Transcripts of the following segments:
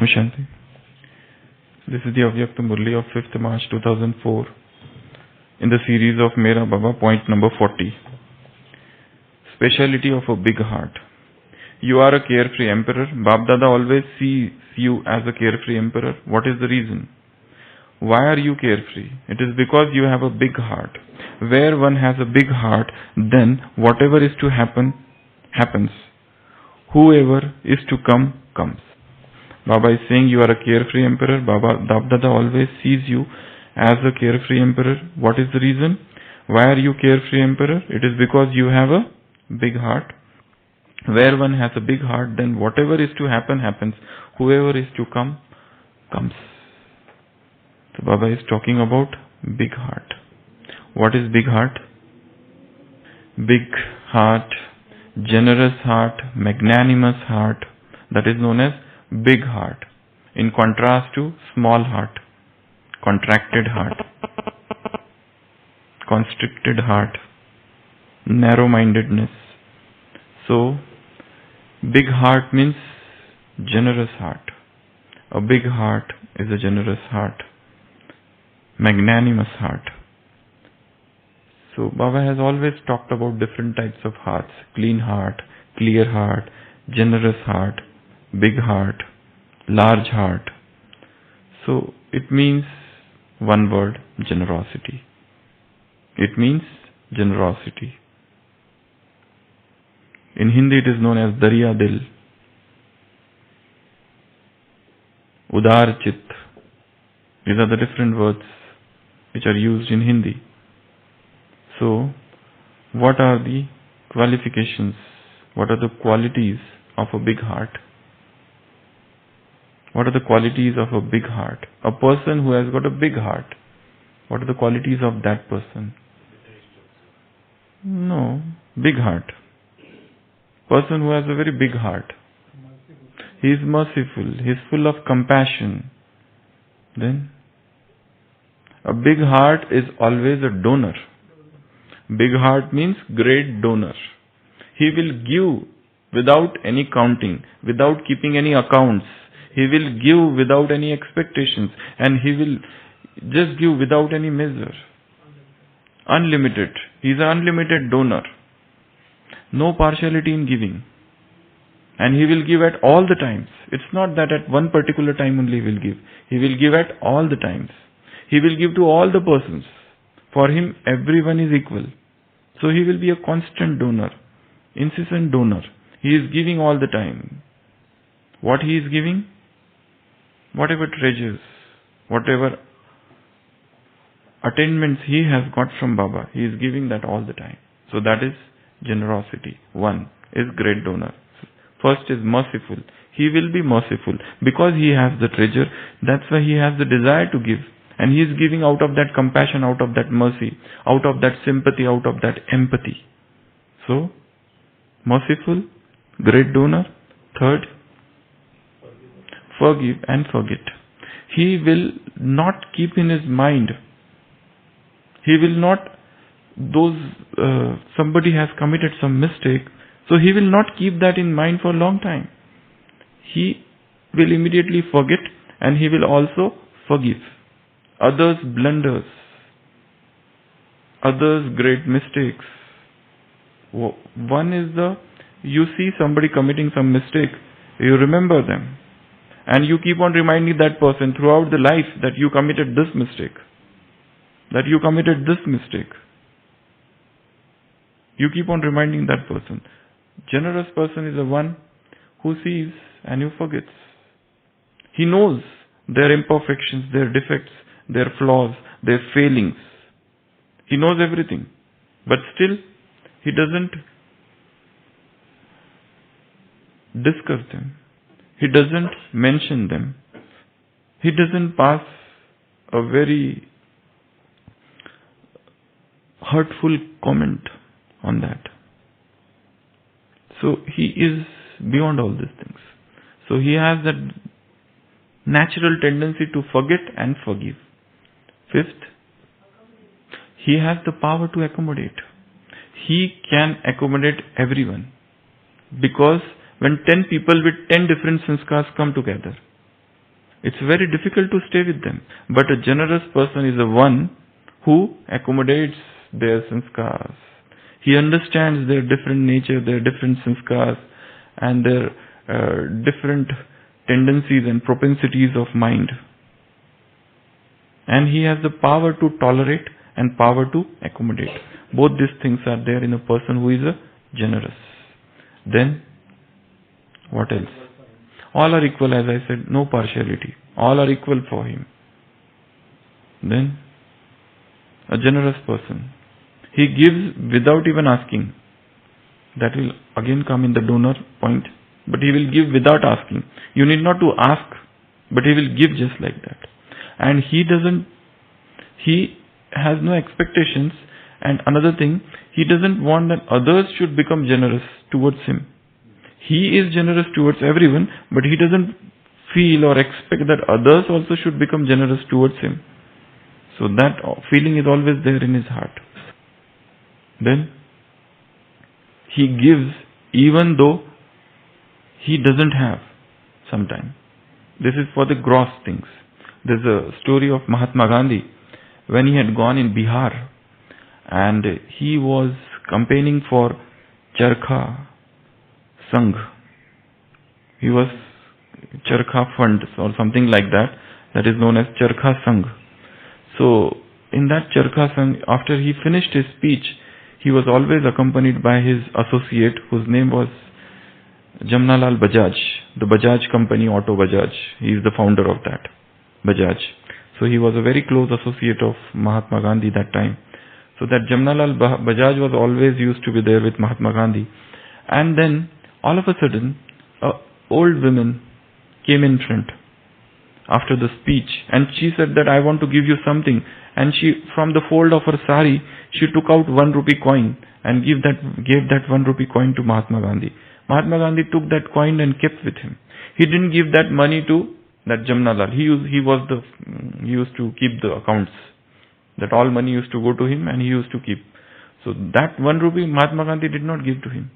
Om Shanti. This is the Avyakta Murli of 5th March 2004 in the series of Mera Baba, point number 40. Speciality of a big heart. You are a carefree emperor. Bab Dada always sees you as a carefree emperor. What is the reason? Why are you carefree? It is because you have a big heart. Where one has a big heart, then whatever is to happen, happens. Whoever is to come, comes. Baba is saying you are a carefree emperor. Bab Dada always sees you as a carefree emperor. What is the reason? Why are you carefree emperor? It is because you have a big heart. Where one has a big heart, then whatever is to happen, happens. Whoever is to come, comes. So Baba is talking about big heart. What is big heart? Big heart, generous heart, magnanimous heart, that is known as big heart. In contrast to small heart, contracted heart, constricted heart, narrow-mindedness. So, big heart means generous heart. A big heart is a generous heart, magnanimous heart. So, Baba has always talked about different types of hearts: clean heart, clear heart, generous heart, big heart, large heart. So, it means one word: generosity. It means generosity. In Hindi it is known as Darya Dil, Udar Chit. These are the different words which are used in Hindi. So, what are the qualifications? What are the qualities of a big heart? What are the qualities of a big heart? A person who has got a big heart, what are the qualities of that person? No, big heart. Person who has a very big heart. He is merciful. He is full of compassion. Then, a big heart is always a donor. Big heart means great donor. He will give without any counting, without keeping any accounts. He will give without any expectations, and he will just give without any measure. Unlimited. He is an unlimited donor. No partiality in giving. And he will give at all the times. It's not that at one particular time only he will give. He will give at all the times. He will give to all the persons. For him, everyone is equal. So he will be a constant donor, incessant donor. He is giving all the time. What he is giving? Whatever treasures, whatever attainments he has got from Baba, he is giving that all the time. So that is generosity. One is great donor. First is merciful. He will be merciful because he has the treasure. That's why he has the desire to give. And he is giving out of that compassion, out of that mercy, out of that sympathy, out of that empathy. So, merciful, great donor. Third, forgive and forget. He will not keep in his mind. He will not, somebody has committed some mistake, so he will not keep that in mind for a long time. He will immediately forget, and he will also forgive. Others' blunders, others' great mistakes. One is you see somebody committing some mistake, you remember them, and you keep on reminding that person throughout the life that you committed this mistake, that you committed this mistake. You keep on reminding that person. Generous person is the one who sees and who forgets. He knows their imperfections, their defects, their flaws, their failings. He knows everything. But still, he doesn't discuss them. He doesn't mention them. He doesn't pass a very hurtful comment on that. So he is beyond all these things. So he has that natural tendency to forget and forgive. Fifth, he has the power to accommodate. He can accommodate everyone. Because when 10 people with 10 different sanskars come together, It's very difficult to stay with them. But a generous person is the one who accommodates their sanskars. He understands their different nature, their different sanskars, and their different tendencies and propensities of mind. And he has the power to tolerate and power to accommodate. Both these things are there in a person who is a generous. Then, what else? All are equal, as I said, no partiality. All are equal for him. Then, a generous person. He gives without even asking. That will again come in the donor point. But he will give without asking. You need not to ask, but he will give just like that. And he has no expectations. And another thing, he doesn't want that others should become generous towards him. He is generous towards everyone, but he doesn't feel or expect that others also should become generous towards him. So that feeling is always there in his heart. Then, he gives even though he doesn't have sometime. This is for the gross things. There's a story of Mahatma Gandhi when he had gone in Bihar and he was campaigning for Charkha Sangh. He was Charkha Fund or something like that. That is known as Charkha Sangh. So in that Charkha Sangh, after he finished his speech, he was always accompanied by his associate whose name was Jamnalal Bajaj, the Bajaj company, Auto Bajaj. He is the founder of that, Bajaj. So he was a very close associate of Mahatma Gandhi that time. So that Jamnalal Bajaj was always used to be there with Mahatma Gandhi. And then, all of a sudden, an old woman came in front after the speech. And she said that I want to give you something. And she, from the fold of her sari, she took out 1 rupee coin and gave that 1 rupee coin to Mahatma Gandhi. Mahatma Gandhi took that coin and kept with him. He didn't give that money to that Jamnalal. He used to keep the accounts. That all money used to go to him and he used to keep. So that 1 rupee Mahatma Gandhi did not give to him.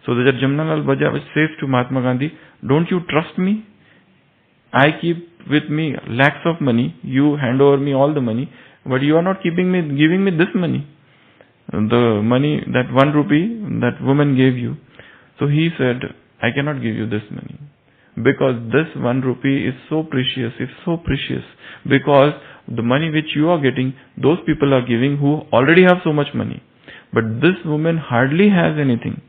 So that Jamnalal Bajaj says to Mahatma Gandhi, don't you trust me? I keep with me lakhs of money. You hand over me all the money, but you are not giving me this money. The money, that 1 rupee that woman gave you. So he said, I cannot give you this money. Because this 1 rupee is so precious, because the money which you are getting, those people are giving who already have so much money. But this woman hardly has anything.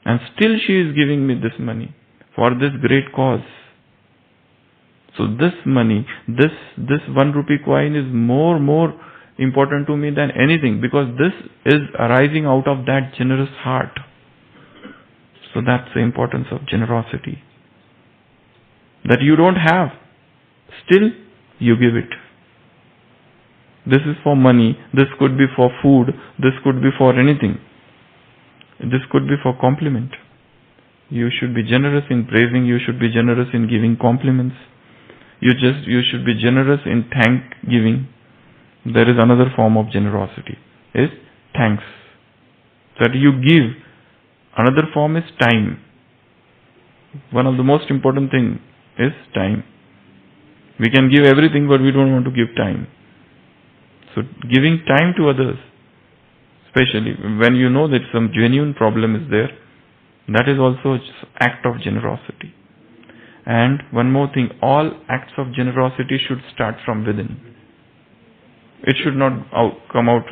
And still she is giving me this money for this great cause. So this money, this 1 rupee coin is more important to me than anything, because this is arising out of that generous heart. So that's the importance of generosity. That you don't have, still you give it. This is for money, this could be for food, this could be for anything. This could be for compliment. You should be generous in praising, you should be generous in giving compliments. You should be generous in thank giving. There is another form of generosity, is thanks. That you give. Another form is time. One of the most important things is time. We can give everything, but we don't want to give time. So giving time to others, especially when you know that some genuine problem is there, that is also an act of generosity. And one more thing, all acts of generosity should start from within. It should not come out.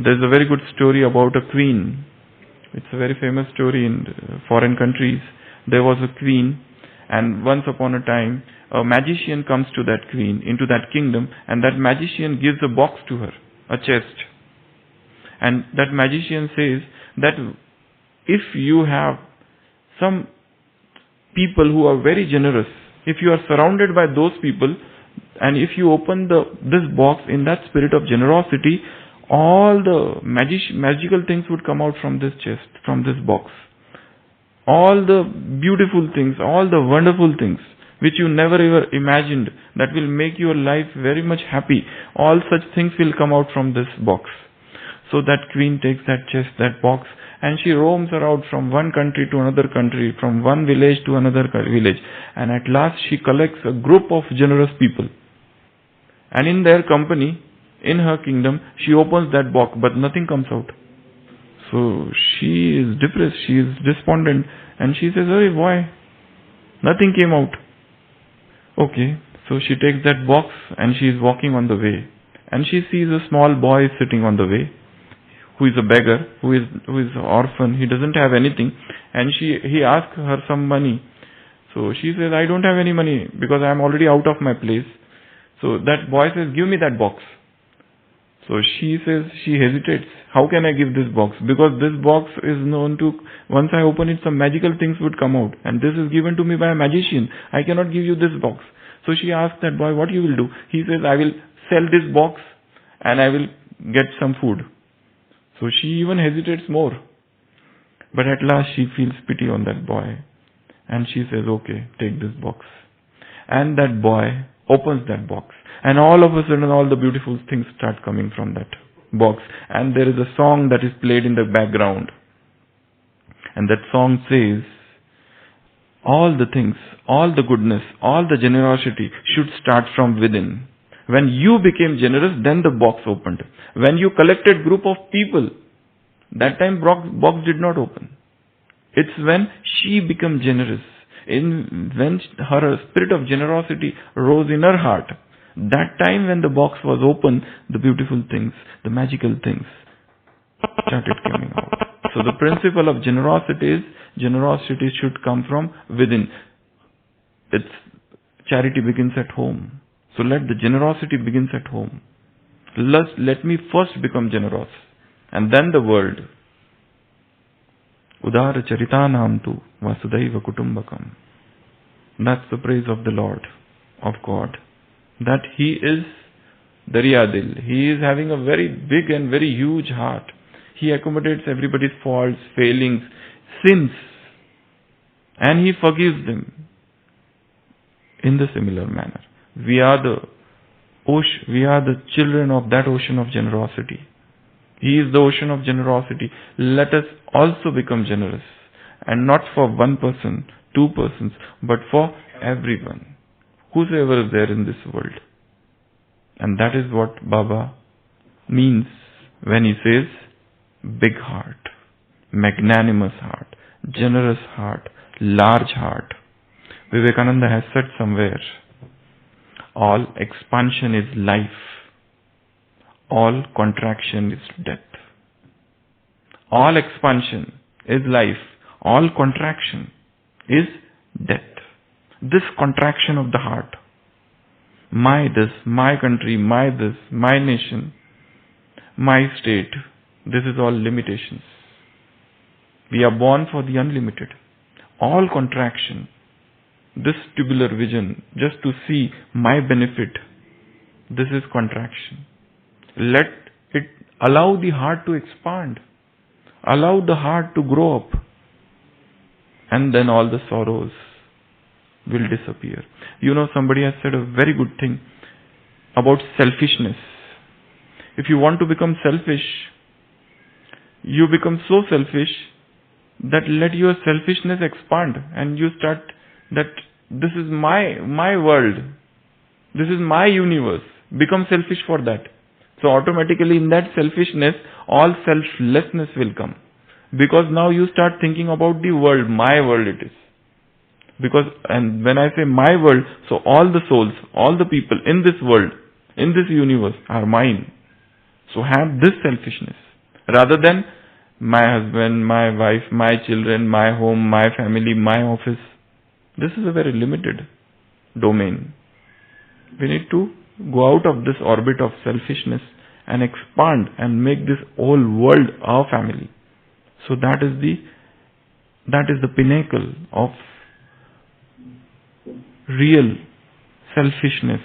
There's a very good story about a queen. It's a very famous story in foreign countries. There was a queen, and once upon a time, a magician comes to that queen, into that kingdom, and that magician gives a box to her, a chest. And that magician says that if you have some people who are very generous, if you are surrounded by those people, and if you open this box in that spirit of generosity, all the magical things would come out from this chest, from this box. All the beautiful things, all the wonderful things, which you never ever imagined, that will make your life very much happy. All such things will come out from this box. So that queen takes that chest, that box, and she roams around from one country to another country, from one village to another village. And at last she collects a group of generous people. And in their company, in her kingdom, she opens that box, but nothing comes out. So she is depressed, she is despondent, and she says, "Hey, why? Nothing came out." Okay, so she takes that box and she is walking on the way. And she sees a small boy sitting on the way, who is a beggar, who is an orphan, he doesn't have anything. And he asks her some money. So she says, "I don't have any money because I am already out of my place." So that boy says, "Give me that box." So she says, she hesitates. "How can I give this box? Because this box is known to, once I open it, some magical things would come out. And this is given to me by a magician. I cannot give you this box." So she asks that boy, "What you will do?" He says, "I will sell this box and I will get some food." So she even hesitates more. But at last she feels pity on that boy. And she says, "Okay, take this box." And that boy opens that box. And all of a sudden, all the beautiful things start coming from that box. And there is a song that is played in the background. And that song says, all the things, all the goodness, all the generosity should start from within. When you became generous, then the box opened. When you collected group of people, that time box did not open. It's when she became generous. When her spirit of generosity rose in her heart, that time when the box was open, the beautiful things, the magical things started coming out. So the principle of generosity is, generosity should come from within. Charity begins at home. So let the generosity begins at home. Let me first become generous, and then the world. Udara charitanam tu vasudaiva kutumbakam. That's the praise of the Lord, of God. That He is Daryadil. He is having a very big and very huge heart. He accommodates everybody's faults, failings, sins, and He forgives them in the similar manner. We are the children of that ocean of generosity. He is the ocean of generosity. Let us also become generous. And not for one person, two persons, but for everyone. Whosoever is there in this world. And that is what Baba means when he says, big heart, magnanimous heart, generous heart, large heart. Vivekananda has said somewhere, all expansion is life. All contraction is death. All expansion is life. All contraction is death. This contraction of the heart, my this, my country, my this, my nation, my state, this is all limitations. We are born for the unlimited. All contraction, this tubular vision, just to see my benefit, this is contraction. Let it allow the heart to expand. Allow the heart to grow up. And then all the sorrows will disappear. You know, somebody has said a very good thing about selfishness. If you want to become selfish, you become so selfish that let your selfishness expand and you start that this is my world. This is my universe. Become selfish for that. So automatically in that selfishness, all selflessness will come. Because now you start thinking about the world, my world it is. Because, and when I say my world, so all the souls, all the people in this world, in this universe are mine. So have this selfishness. Rather than my husband, my wife, my children, my home, my family, my office. This is a very limited domain. We need to go out of this orbit of selfishness and expand and make this whole world our family. So that is the pinnacle of real selfishness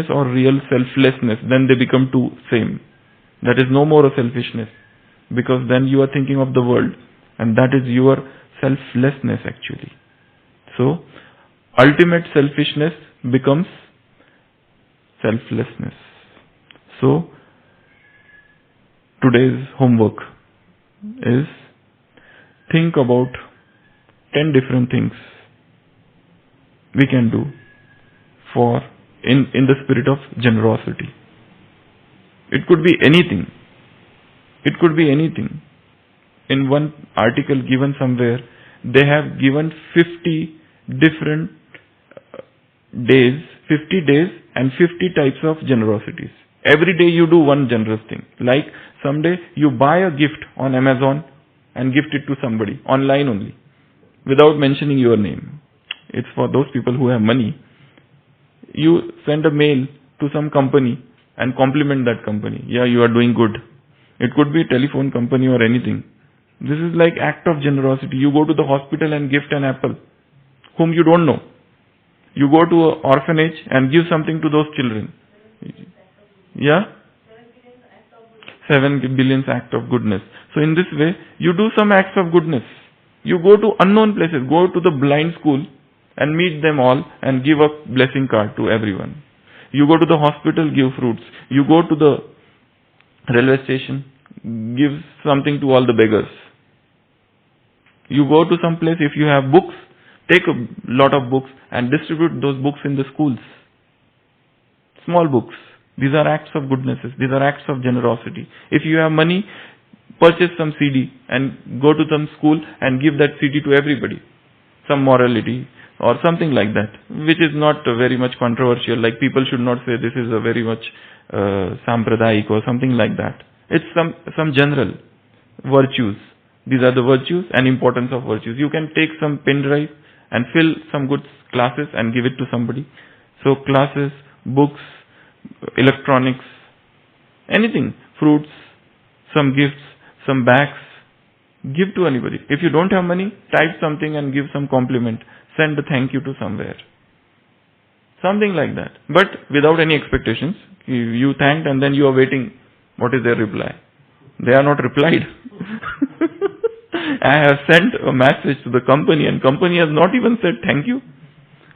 or real selflessness. Then they become two same. That is no more a selfishness, because then you are thinking of the world, and that is your selflessness actually. So ultimate selfishness becomes selflessness. So today's homework is think about 10 different things we can do for in the spirit of generosity. It could be anything. It could be anything. In one article given somewhere, they have given 50 different days, 50 days and 50 types of generosities. Every day you do one generous thing. Like someday you buy a gift on Amazon and gift it to somebody, online only, without mentioning your name. It's for those people who have money. You send a mail to some company and compliment that company. Yeah, you are doing good. It could be a telephone company or anything. This is like act of generosity. You go to the hospital and gift an apple, whom you don't know. You go to an orphanage and give something to those children. Yeah? 7 billion act of goodness. So in this way, you do some acts of goodness. You go to unknown places, go to the blind school and meet them all and give a blessing card to everyone. You go to the hospital, give fruits. You go to the railway station, give something to all the beggars. You go to some place, if you have books, take a lot of books and distribute those books in the schools. Small books. These are acts of goodnesses. These are acts of generosity. If you have money, purchase some CD and go to some school and give that CD to everybody. Some morality or something like that, which is not very much controversial. Like people should not say this is a very much sampradayic or something like that. It's some general virtues. These are the virtues and importance of virtues. You can take some pen drive and fill some good classes and give it to somebody. So classes, books, electronics, anything, fruits, some gifts, some bags, give to anybody. If you don't have money, type something and give some compliment. Send a thank you to somewhere. Something like that. But without any expectations. You thanked and then you are waiting. What is their reply? They are not replied. I have sent a message to the company and company has not even said thank you.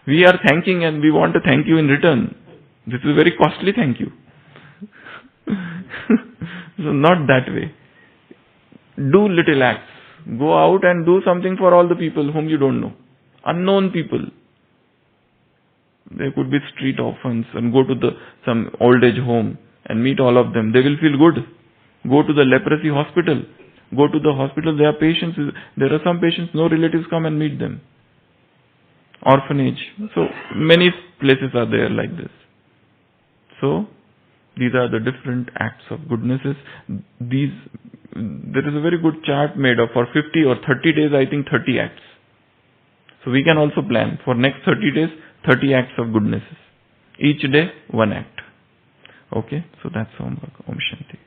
We are thanking and we want to thank you in return. This is a very costly thank you. So not that way. Do little acts. Go out and do something for all the people whom you don't know. Unknown people. There could be street orphans and go to some old age home and meet all of them. They will feel good. Go to the leprosy hospital. Go to the hospital. There are patients. There are some patients, no relatives come and meet them. Orphanage. So many places are there like this. So these are the different acts of goodnesses. There is a very good chart made up for 50 or 30 days, I think 30 acts. So we can also plan for next 30 days, 30 acts of goodnesses. Each day, one act. Okay, so that's homework. Om Shanti.